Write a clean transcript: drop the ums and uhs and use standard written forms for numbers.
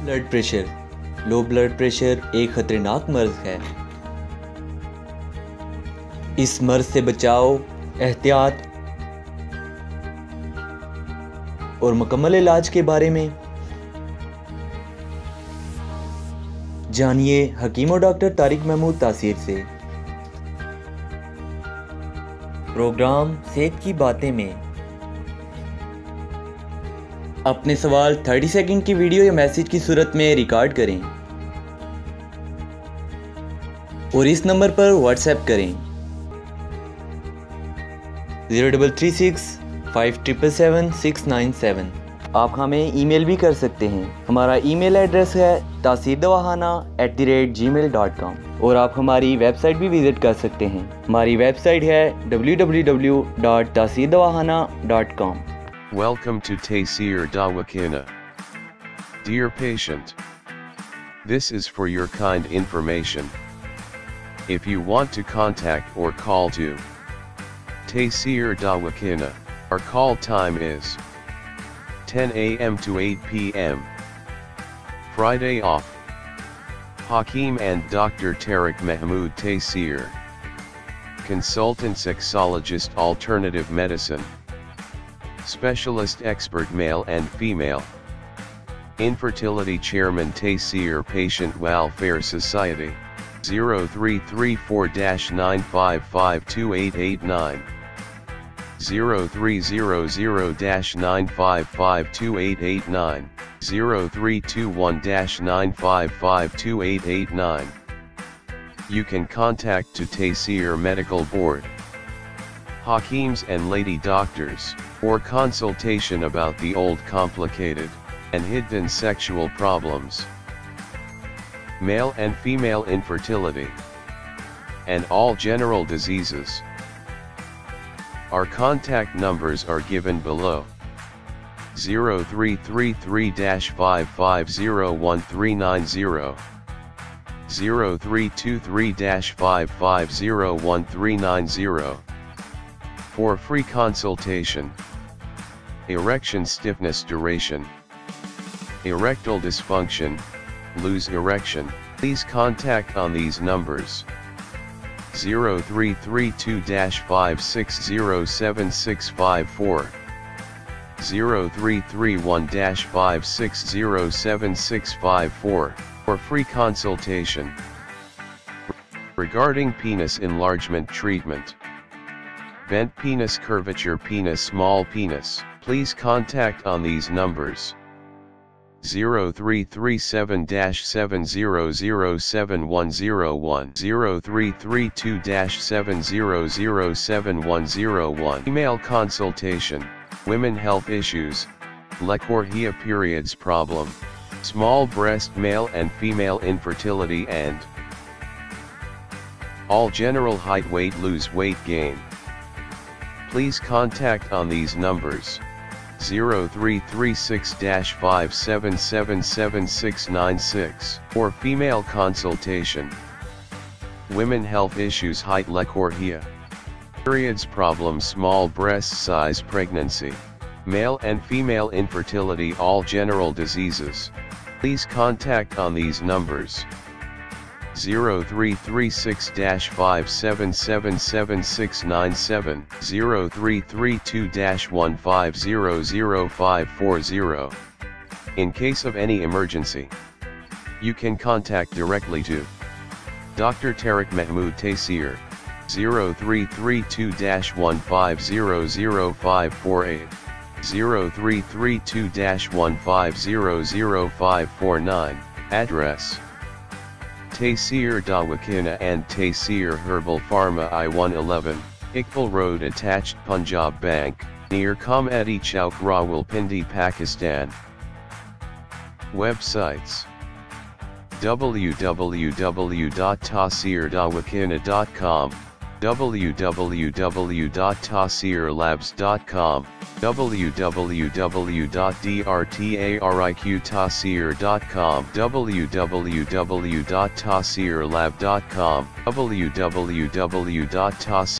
Blood pressure. Low blood pressure एक खतरनाक मर्ज है। इस मर्ज से बचाव, एहतियात और मुकम्मल इलाज के बारे में जानिए हकीम और डॉक्टर तारिक महमूद तासीर से। प्रोग्राम सेहत की बातें में अपने सवाल 30 सेकंड की वीडियो या मैसेज की सूरत में रिकॉर्ड करें और इस नंबर पर व्हाट्सएप करें 0336 5777 697। आप हमें ईमेल भी कर सकते हैं। हमारा ईमेल एड्रेस है taseerdawakhana@gmail.com और आप हमारी वेबसाइट भी विजिट कर सकते हैं। हमारी वेबसाइट है www.taseerdawakhana.com। Welcome to Taseer DawaKhana. Dear patient, this is for your kind information. If you want to contact or call to Taseer DawaKhana, our call time is 10 a.m. to 8 p.m. Friday off. Hakeem and Dr. Mehmood Taseer, Consultant Sexologist Alternative Medicine, Specialist Expert Male and Female, Infertility Chairman Taseer Patient Welfare Society, 0334-9552889, 0300-9552889, 0321-9552889. You can contact to Taseer Medical Board, Hakeems and lady doctors, or consultation about the old complicated and hidden sexual problems, male and female infertility, and all general diseases. Our contact numbers are given below: 0333-5501390, 0323-5501390, for free consultation. Erection stiffness duration, erectile dysfunction, lose erection. Please contact on these numbers: 0332-5607654, 0331-5607654, for free consultation. Regarding penis enlargement treatment, bent penis, curvature penis, small penis, please contact on these numbers: 0337-7007101, 0332-7007101. Email consultation, women health issues, lecourhea, periods problem, small breast, male and female infertility, and all general height, weight, lose, weight gain. Please contact on these numbers: 0336-5777696, for female consultation, women health issues, height, lecourhea, periods problem, small breast size, pregnancy, male and female infertility, all general diseases. Please contact on these numbers: 0336-5777697, 0332-1500540. In case of any emergency, you can contact directly to Dr. Mehmood Taseer, 0332-1500548, 0332-1500549, address Taseer DawaKhana and Taseer Herbal Pharma, I-111, Iqbal Road, attached Punjab Bank, near Comedy Chowk, Rawalpindi, Pakistan. Websites: www.taseerdawakhana.com, www.taseerlabs.com, www.drtariqtaseer.com, www.taseerlab.com, www.taseer